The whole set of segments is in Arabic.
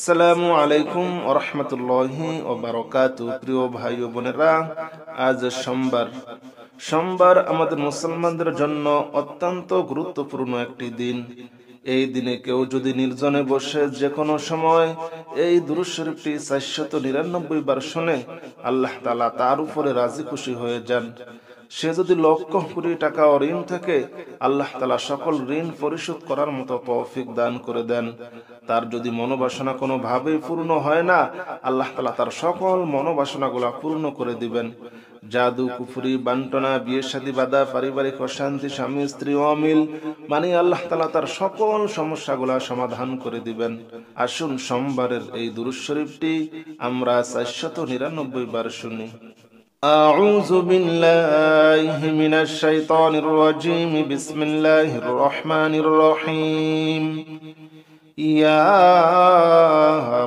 আসসালামু আলাইকুম ওয়া রাহমাতুল্লাহি ওয়া বারাকাতুহু। প্রিয় ভাই ও বোনেরা, আজ সোমবার আমাদের মুসলমানদের জন্য অত্যন্ত গুরুত্বপূর্ণ একটি দিন। এই দিনে কেউ যদি নির্জনে বসে যে কোনো সময় এই দুরূদ শরীফটি 499 বার শুনে, আল্লাহ তাআলা তার উপরে রাজি খুশি হয়ে যান। সে যদি লক্ষ কোটি টাকা ঋণ থাকে, আল্লাহ তাআলা সকল ঋণ পরিশোধ করার মতো তৌফিক দান করে দেন। তার যদি মনোবাসনা কোনোভাবেই পূর্ণ হয় না, আল্লাহ তাআলা তার সকল মনোবাসনাগুলা পূর্ণ করে দিবেন। জাদু, কুফরি, বান্টনা, বিয়ে শাদী বাঁধা, পারিবারিক অশান্তি, স্বামী স্ত্রী অমিল, মানে আল্লাহ তাআলা তার সকল সমস্যাগুলা সমাধান করে দিবেন। আসুন সোমবারের এই দুরূদ শরীফটি আমরা 499 বার শুনি। أعوذ بالله من الشيطان الرجيم. بسم الله الرحمن الرحيم. يا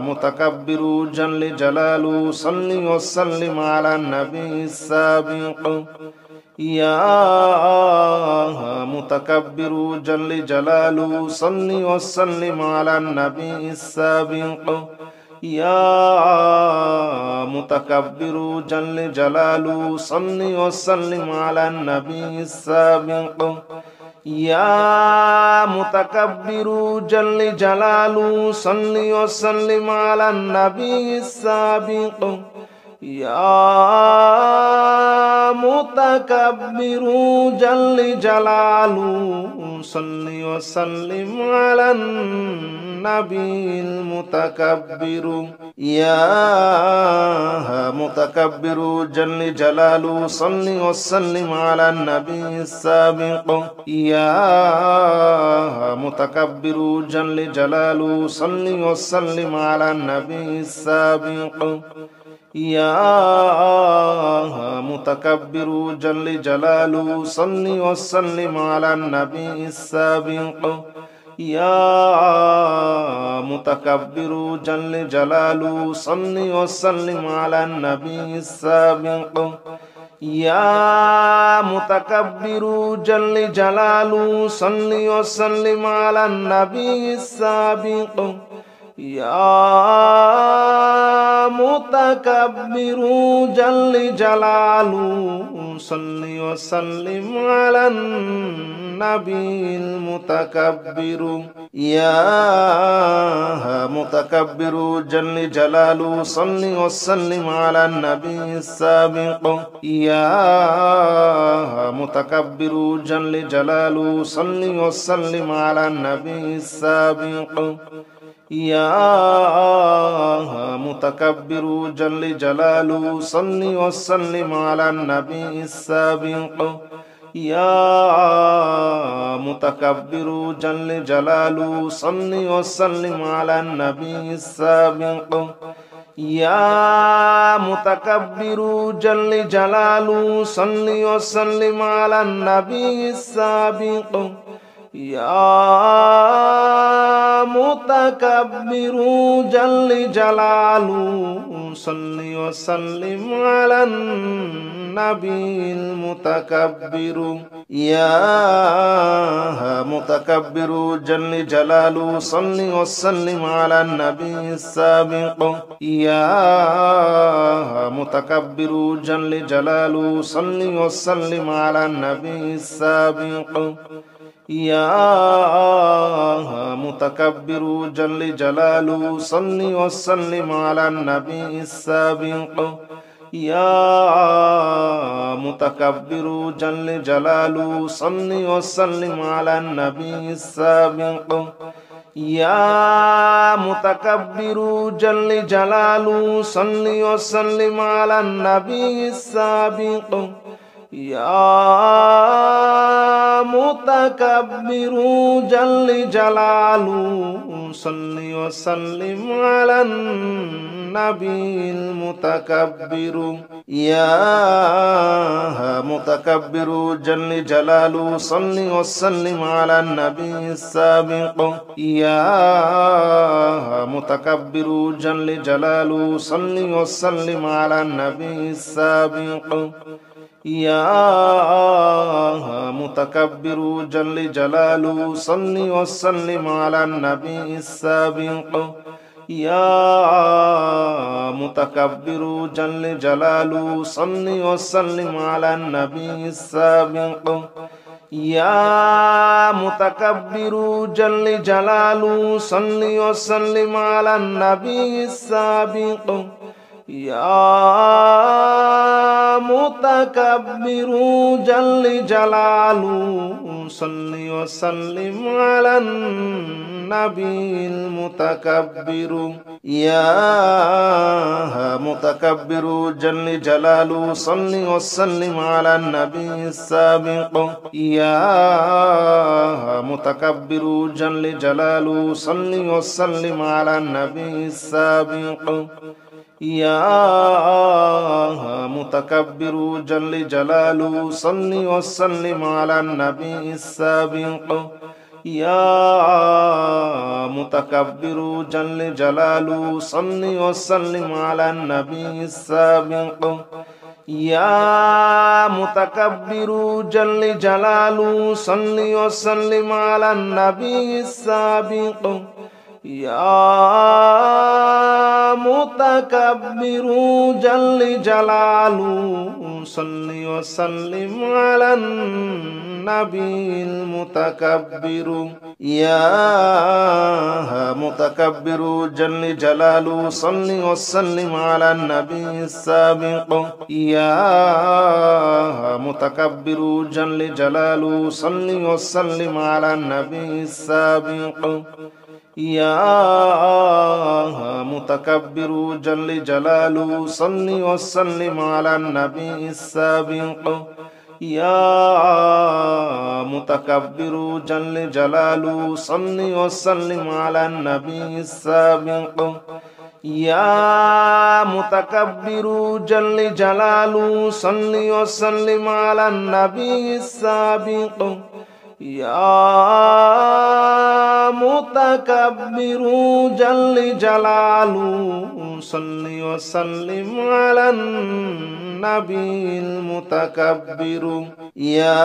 متكبر جل جلاله صل وسلم على النبي السابق. يا متكبر جل جلاله صل وسلم على النبي السابق. يا متكبر جل جلاله صل وسلم على النبي السابق. يا متكبر جل جلاله صل وسلم على النبي السابق. يا متكبر جل جلاله صل وسلم على النبي المتكبر. يا متكبر جل جلاله صل وسلم على النبي السابق. يا متكبر جل جلاله صل وسلم على النبي السابق. يا متكبر جل جلاله صل وسلم على النبي السابق. يا متكبر جل جلاله صل وسلم على النبي السابق. يا متكبر جل جلاله صل وسلم على النبي السابق. يا متكبر جل جلاله صل وسلم على النبي المتكبر. يا متكبر جل جلاله صل وسلم على النبي السابق. يا متكبر جل جلاله صل وسلم على النبي السابق. يا متكبر جل جلاله صل وسلم على النبي السابق. يا متكبر جل جلاله صل وسلم على النبي السابق. يا متكبر جل جلاله صل وسلم على النبي السابق. يا متكبر جل جلاله صل وسلم على النبي المتكبر. يا متكبر جل جلاله صل وسلم على النبي السابق. يا متكبر جل جلاله صل وسلم على النبي السابق. يا متكبر جل جلاله صل وسلم على النبي السابق. يا متكبر جل جلاله صل وسلم على النبي السابق. يا متكبر جل جلاله صل وسلم على النبي السابق. يا متكبر جل جلاله صل وسلم على النبي المتكبر. يا متكبر جل جلاله صل وسلم على النبي السابق. يا متكبر جل جلاله صل وسلم على النبي السابق. يا متكبر جل جلاله صل وسلم على النبي السابق. يا متكبر جل جلاله صل وسلم على النبي السابق يا متكبر جل جلاله صل وسلم على النبي السابق يا متكبر جل جلاله صل وسلم على النبي المتكبر يا متكبر جل جلاله صل وسلم على النبي السابق يا متكبر جل جلاله صل وسلم على النبي السابق يا متكبر جل جلاله صل وسلم على النبي السابق يا متكبر جل جلاله صل وسلم على النبي السابق يا متكبر جل جلاله صل وسلم على النبي السابق يا متكبر جل جلاله صل وسلم على النبي المتكبر يا متكبر جل جلاله صل وسلم على النبي السابق يا متكبر جل جلاله صل وسلم على النبي السابق يا متكبر جل جلاله صل وسلم على النبي السابق يا متكبر جل جلاله صل وسلم على النبي السابق يا متكبر جل جلاله صل وسلم على النبي السابق يا متكبر جل جلاله صل وسلم على النبي المتكبر يا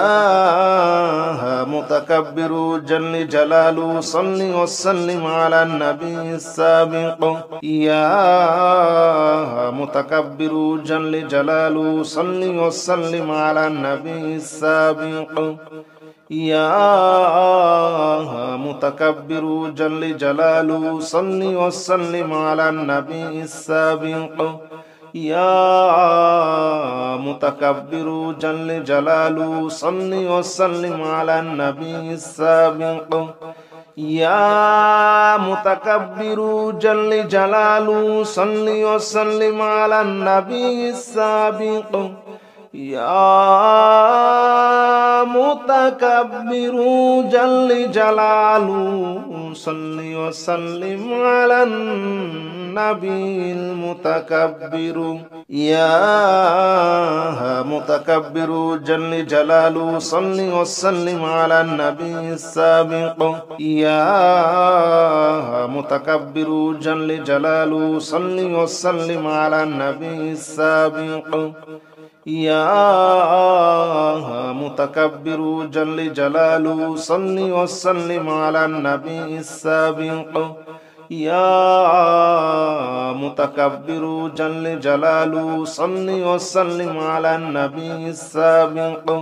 متكبر جل جلاله صل وسلم على النبي السابق يا متكبر جل جلاله صل وسلم على النبي السابق يا متكبر جل جلاله صل وسلم على النبي السابق يا متكبر جل جلاله صل وسلم على النبي السابق يا متكبر جل جلاله صل وسلم على النبي السابق يا متكبر جل جلاله صل وسلم على النبي المتكبر يا متكبر جل جلاله صل وسلم على النبي السابق يا متكبر جل جلاله صل وسلم على النبي السابق يا متكبر جل جلاله صل وسلم على النبي السابق يا متكبر جل جلاله صل وسلم على النبي السابق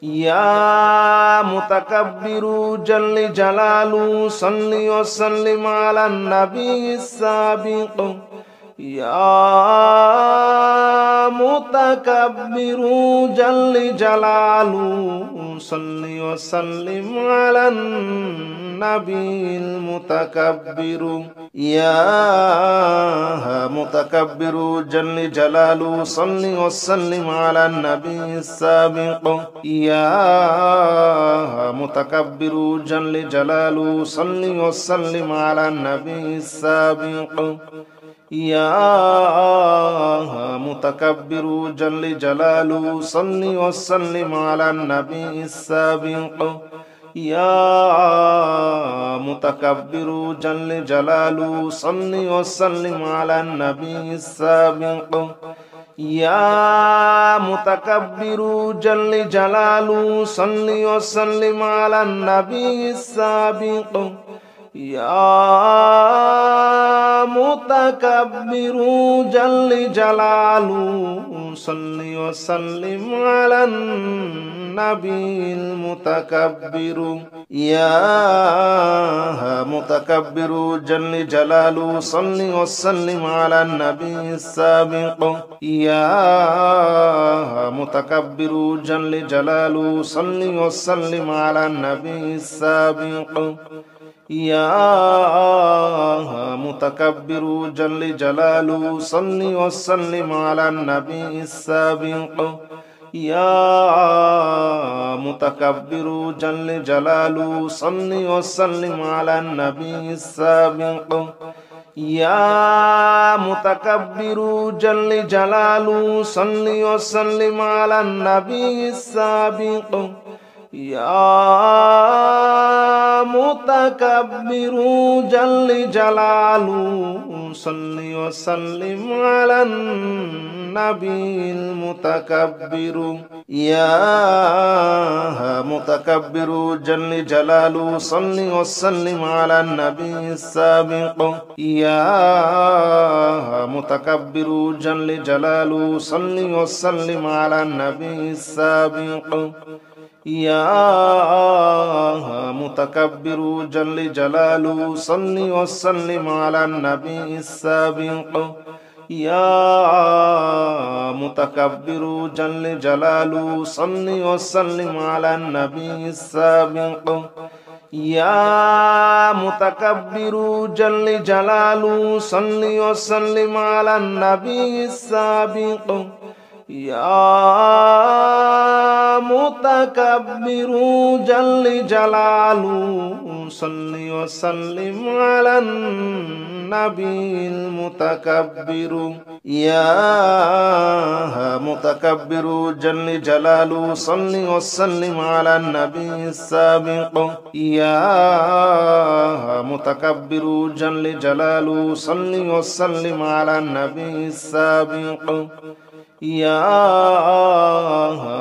يا متكبر جل جلاله صل وسلم على النبي السابق يا متكبر جل جلاله صل وسلم على النبي المتكبر يا متكبر جل جلاله صل وسلم على النبي السابق يا متكبر جل جلاله صل وسلم على النبي السابق يا متكبر جل جلاله صل وسلم على النبي السابق يا متكبر جل جلاله صل وسلم على النبي السابق يا متكبر جل جلاله صل وسلم على النبي السابق يا متكبر جل جلاله صل وسلم على النبي المتكبر يا متكبر جل جلاله صل وسلم على النبي السابق يا متكبر جل جلاله صل وسلم على النبي السابق يا متكبر جل جلاله صل وسلم على النبي السابق يا متكبر جل جلاله صل وسلم على النبي السابق يا متكبر جل جلاله صل وسلم على النبي السابق يا متكبر جل جلاله صل وسلم على النبي المتكبر يا متكبر جل جلاله صل وسلم على النبي السابق يا متكبر جل جلاله صل وسلم على النبي السابق يا متكبر جل جلاله صل وسلم على النبي السابق يا متكبر جل جلاله صل وسلم على النبي السابق يا متكبر جل جلاله صل وسلم على النبي السابق يا متكبر جل جلاله صل وسلم على النبي المتكبر يا متكبر جل جلاله صل وسلم على النبي السابق يا متكبر جل جلاله صل وسلم على النبي السابق يا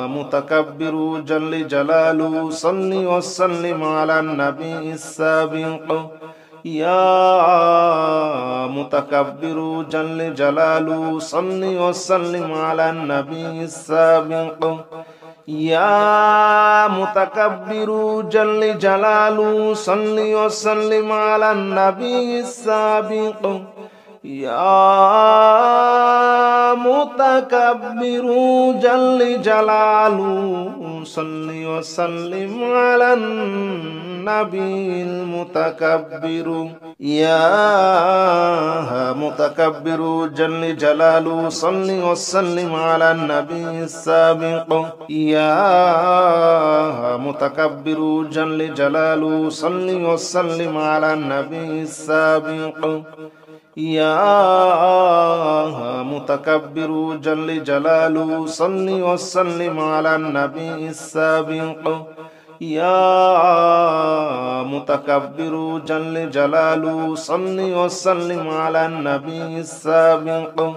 متكبر جل جلاله صل وسلم على النبي السابق يا متكبر جل جلاله صل وسلم على النبي السابق يا متكبر جل جلاله صل وسلم على النبي السابق يا متكبر جل جلاله صل وسلم على النبي المتكبر يا متكبر جل جلاله صل وسلم على النبي السابق يا متكبر جل جلاله صل وسلم على النبي السابق يا متكبر جل جلاله صل وسلم على النبي السابق يا متكبر جل جلاله صل وسلم على النبي السابق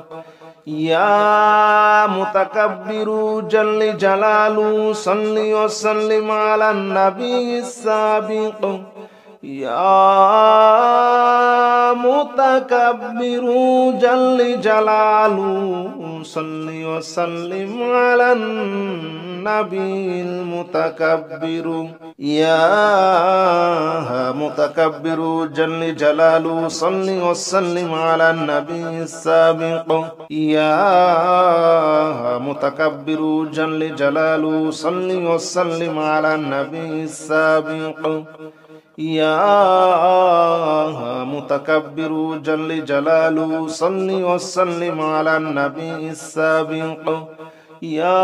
يا متكبر جل جلاله صل وسلم على النبي السابق يا متكبر جل جلاله صل وسلم على النبي المتكبر يا متكبر جل جلاله صل وسلم على النبي السابق يا متكبر جل جلاله صل وسلم على النبي السابق يا متكبر جل جلاله صل وسلم على النبي السابق يا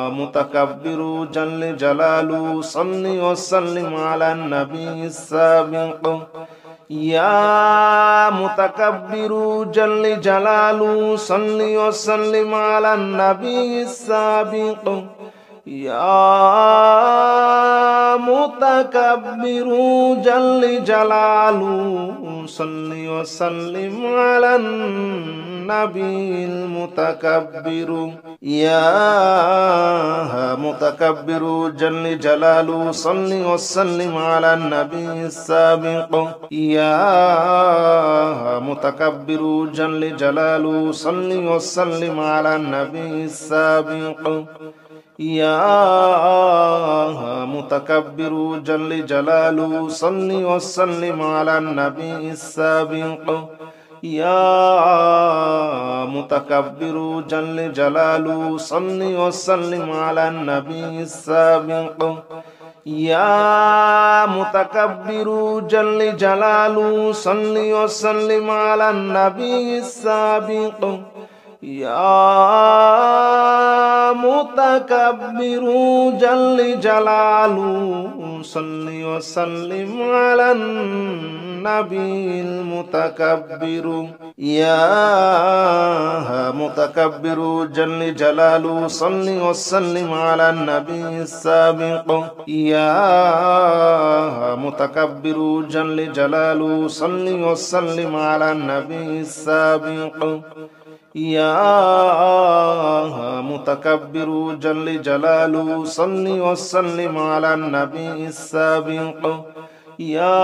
متكبر جل جلاله صل وسلم على النبي السابق يا متكبر جل جلاله صل وسلم على النبي السابق يا متكبر جل جلاله صل وسلم على النبي المتكبر يا متكبر جل جلاله صل وسلم على النبي السابق يا متكبر جل جلاله صل وسلم على النبي السابق يا متكبر جل جلاله صل وسلم على النبي السابق يا متكبر جل جلاله صل وسلم على النبي السابق يا متكبر جل جلاله صل وسلم على النبي السابق يا متكبر جل جلاله صل وسلم على النبي المتكبر يا متكبر جل جلاله صل وسلم على النبي السابق يا متكبر جل جلاله صل وسلم على النبي السابق يا متكبر جل جلاله صل وسلم على النبي السابق يا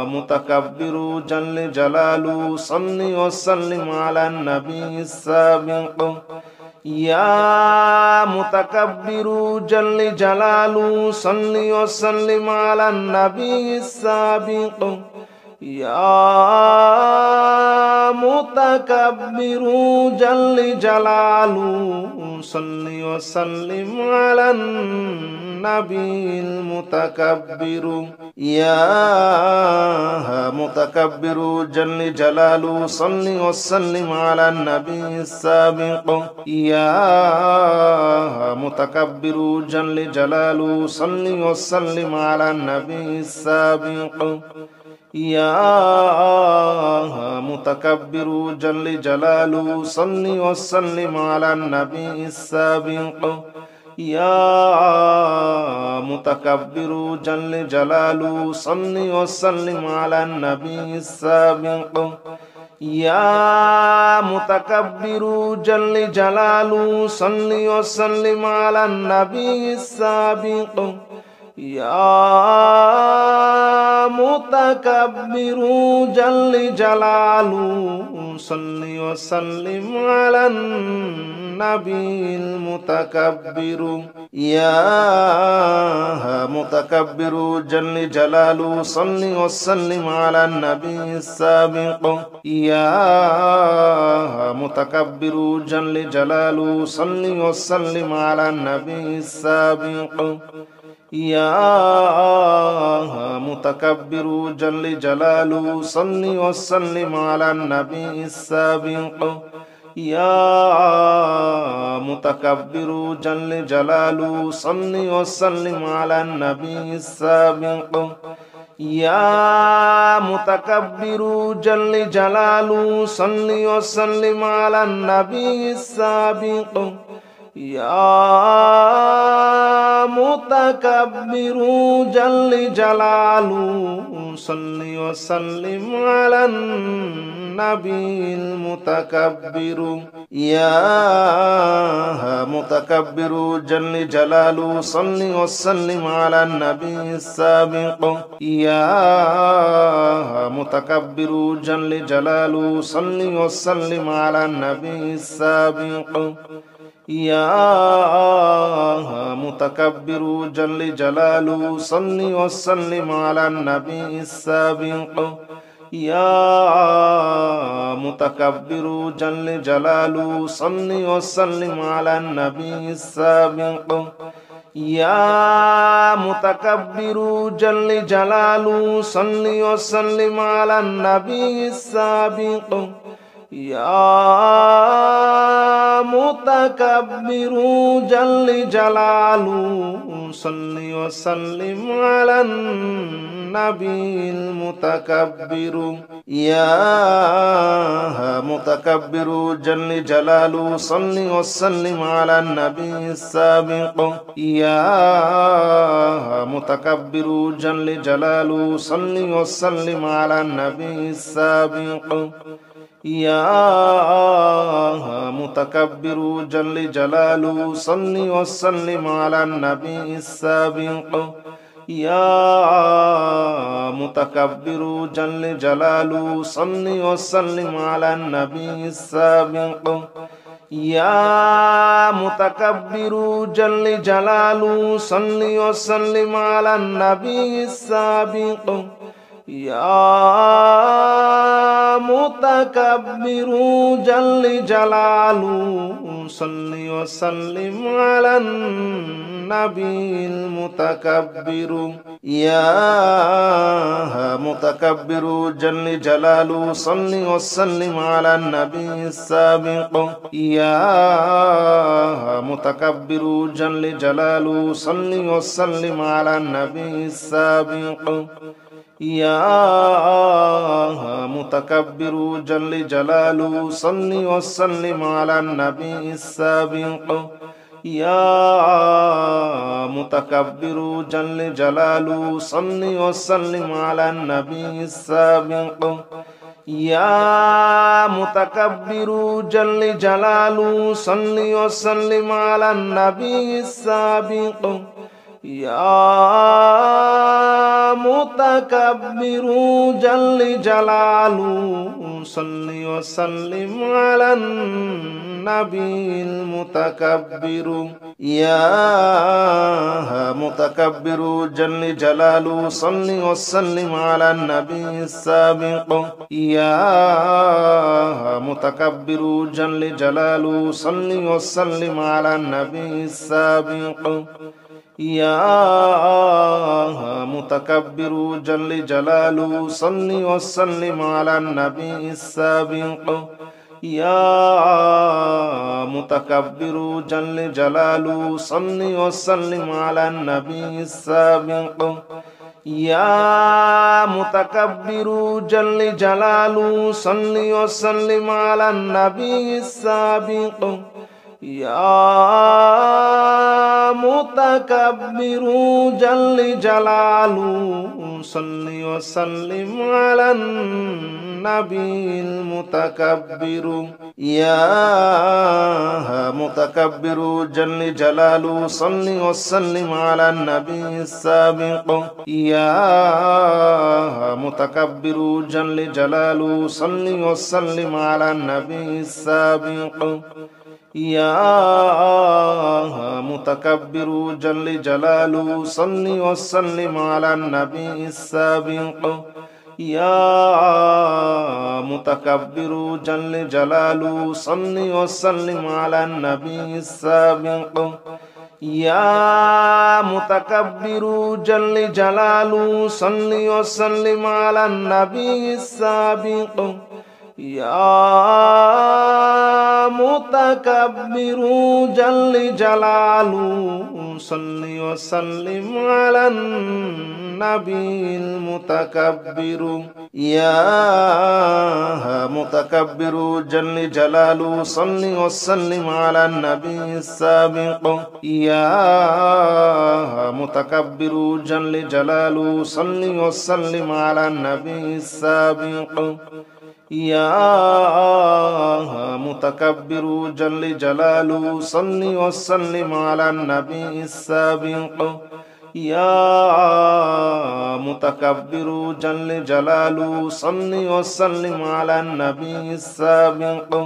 متكبر جل جلاله صل وسلم على النبي السابق يا متكبر جل جلاله صل وسلم على النبي السابق يا متكبر جل جلاله صل وسلم على النبي المتكبر يا متكبر جل جلاله صل وسلم على النبي السابق يا متكبر جل جلاله صل وسلم على النبي السابق يا متكبر جل جلاله صل وسلم على النبي السابق يا متكبر جل جلاله صل وسلم على النبي السابق يا متكبر جل جلاله صل وسلم على النبي السابق يا متكبر جل جلاله صل وسلم على النبي المتكبر يا متكبر جل جلاله صل وسلم على النبي السابق يا متكبر جل جلاله صل وسلم على النبي السابق يا متكبر جل جلاله صل وسلم على النبي السابق يا متكبر جل جلاله صل وسلم على النبي السابق يا متكبر جل جلاله صل وسلم على النبي السابق يا متكبر جل جلاله صل وسلم على النبي المتكبر يا متكبر جل جلاله صل وسلم على النبي السابق يا متكبر جل جلاله صل وسلم على النبي السابق يا متكبر جل جلاله صل وسلم على النبي السابق يا متكبر جل جلاله صل وسلم على النبي السابق يا متكبر جل جلاله صل وسلم على النبي السابق يا متكبر جل جلاله صل وسلم على النبي المتكبر يا متكبر جل جلاله صل وسلم على النبي السابق يا متكبر جل جلاله صل وسلم على النبي السابق يا متكبر جل جلاله صل وسلم على النبي السابق يا متكبر جل جلاله صل وسلم على النبي السابق يا متكبر جل جلاله صل وسلم على النبي السابق يا متكبر جل جلاله صل وسلم على النبي المتكبر يا متكبر جل جلاله صل وسلم على النبي السابق يا متكبر جل جلاله صل وسلم على النبي السابق يا متكبر جل جلاله صل وسلم على النبي السابق يا متكبر جل جلاله صل وسلم على النبي السابق يا متكبر جل جلاله صل وسلم على النبي السابق يا متكبر جل جلاله صل وسلم على النبي المتكبر يا متكبر جل جلاله صل وسلم على النبي السابق يا متكبر جل جلاله صل وسلم على النبي السابق يا متكبر جل جلاله صل وسلم على النبي السابق يا متكبر جل جلاله صل وسلم على النبي السابق يا متكبر جل جلاله صل وسلم على النبي السابق يا متكبر جل جلاله صل وسلم على النبي المتكبر يا متكبر جل جلاله صل وسلم على النبي السابق يا متكبر جل جلاله صل وسلم على النبي السابق يا متكبر جل جلاله صل وسلم على النبي السابق يا متكبر جل جلاله صل وسلم على النبي السابق يا متكبر جل جلاله صل وسلم على النبي السابق يا متكبر جل جلاله صل وسلم على النبي المتكبر يا متكبر جل جلاله صل وسلم على النبي السابق يا متكبر جل جلاله صل وسلم على النبي السابق يا متكبر جل جلاله صل وسلم على النبي السابق يا متكبر جل جلاله صل وسلم على النبي السابق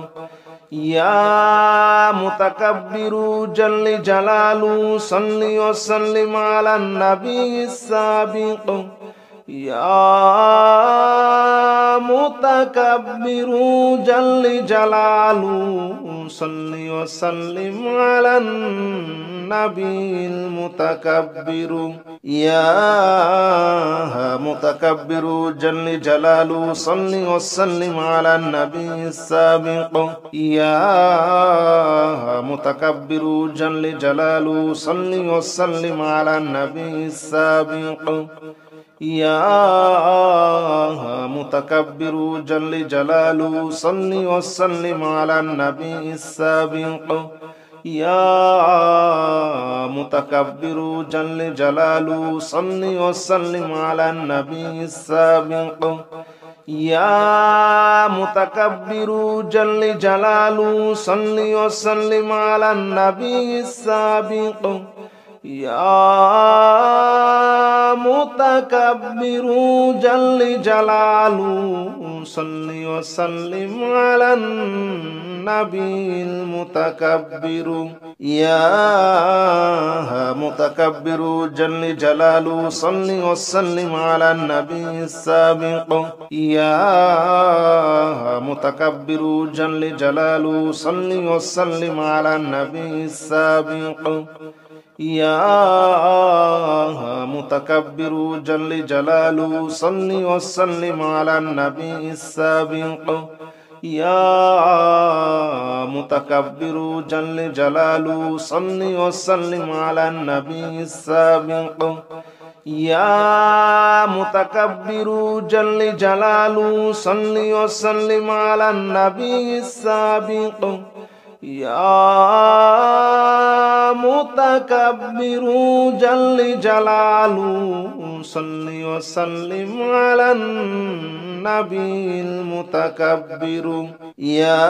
يا متكبر جل جلاله صل وسلم على النبي السابق يا متكبر جل جلاله صل وسلم على النبي المتكبر يا متكبر جل جلاله صل وسلم على النبي السابق يا متكبر جل جلاله صل وسلم على النبي السابق يا متكبر جل جلاله صل وسلم على النبي السابق يا متكبر جل جلاله صل وسلم على النبي السابق يا متكبر جل جلاله صل وسلم على النبي السابق يا متكبر جل جلاله صل وسلم على النبي المتكبر يا متكبر جل جلاله صل وسلم على النبي السابق يا متكبر جل جلاله صل وسلم على النبي السابق يا متكبر جل جلاله صل وسلم على النبي السابق يا متكبر جل جلاله صل وسلم على النبي السابق يا متكبر جل جلاله صل وسلم على النبي السابق يا متكبر جل جلاله صل وسلم على النبي المتكبر يا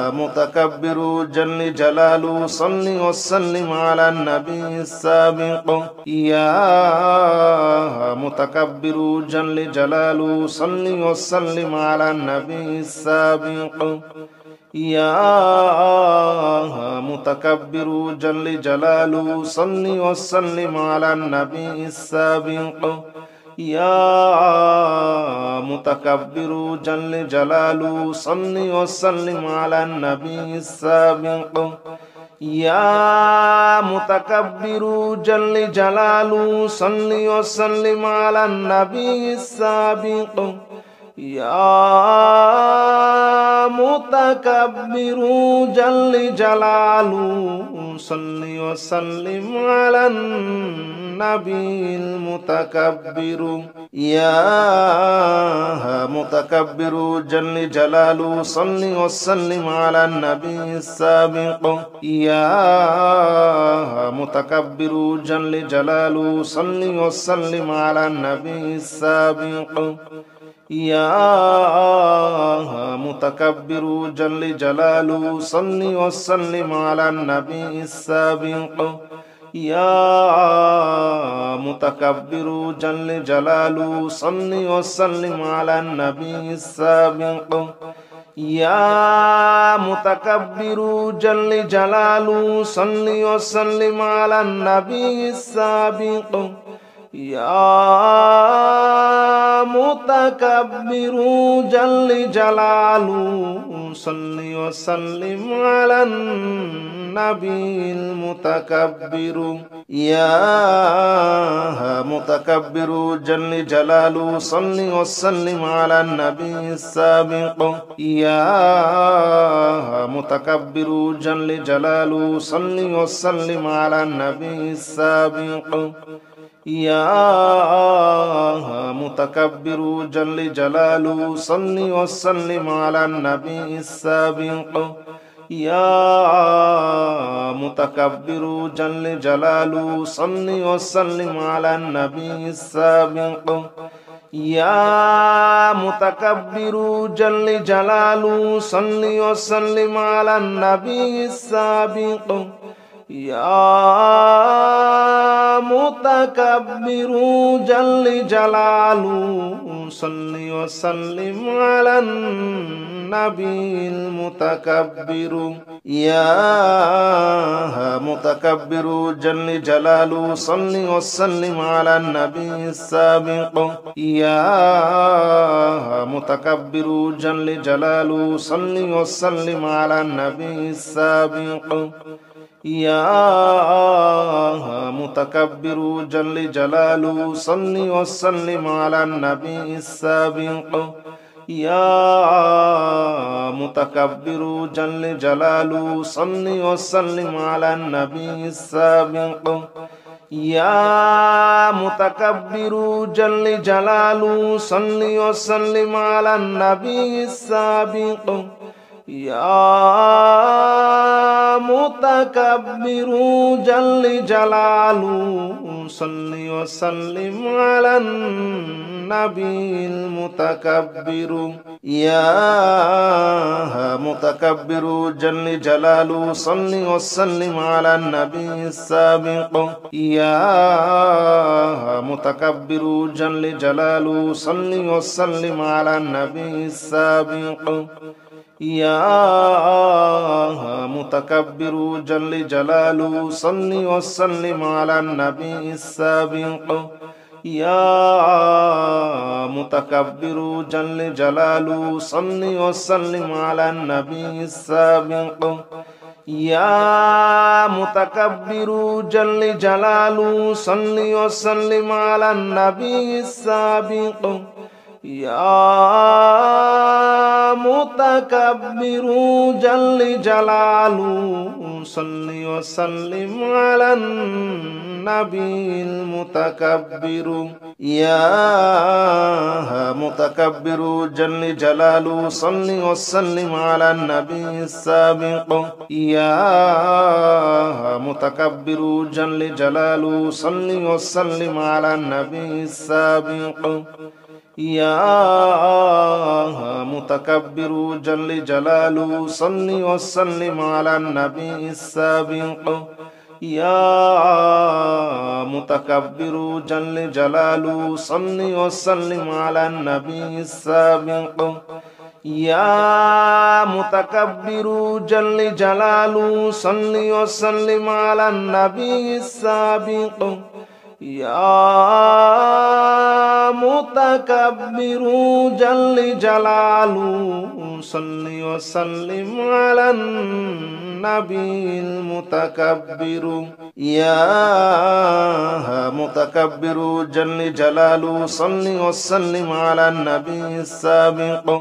متكبر جل جلاله صل وسلم على النبي السابق يا متكبر جل جلاله صل وسلم على النبي السابق يا متكبر جل جلاله صل وسلم على النبي السابق يا متكبر جل جلاله صل وسلم على النبي السابق يا متكبر جل جلاله صل وسلم على النبي السابق يا متكبر جل جلاله صل وسلم على النبي المتكبر يا متكبر جل جلاله صل وسلم على النبي السابق يا متكبر جل جلاله صل وسلم على النبي السابق يا متكبر جل جلاله صل وسلم على النبي السابق يا متكبر جل جلاله صل وسلم على النبي السابق يا متكبر جل جلاله صل وسلم على النبي السابق يا متكبر جل جلاله صل وسلم على النبي المتكبر يا متكبر جل جلاله صل وسلم على النبي السابق يا متكبر جل جلاله صل وسلم على النبي السابق يا متكبر جل جلاله صل وسلم على النبي السابق يا متكبر جل جلاله صل وسلم على النبي السابق يا متكبر جل جلاله صل وسلم على النبي السابق يا متكبر جل جلاله صل وسلم على النبي المتكبر يا متكبر جل جلاله صل وسلم على النبي السابق يا متكبر جل جلاله صل وسلم على النبي السابق يا متكبر جل جلاله صل وسلم على النبي السابق يا متكبر جل جلاله صل وسلم على النبي السابق يا متكبر جل جلاله صل وسلم على النبي السابق يا متكبر جل جلاله صل وسلم على النبي المتكبر يا متكبر جل جلاله صل وسلم على النبي السابق يا متكبر جل جلاله صل وسلم على النبي السابق يا متكبر جل جلاله صل وسلم على النبي السابق يا متكبر جل جلاله صل وسلم على النبي السابق يا متكبر جل جلاله صل وسلم على النبي السابق يا متكبر جل جلاله صل وسلم على النبي المتكبر يا متكبر جل جلاله صل وسلم على النبي السابق يا متكبر جل جلاله صل وسلم على النبي السابق يا متكبر جل جلاله صل وسلم على النبي السابق يا متكبر جل جلاله صل وسلم على النبي السابق يا متكبر جل جلاله صل وسلم على النبي السابق يا متكبر جل جلاله صل وسلم على النبي المتكبر يا متكبر جل جلاله صل وسلم على النبي السابق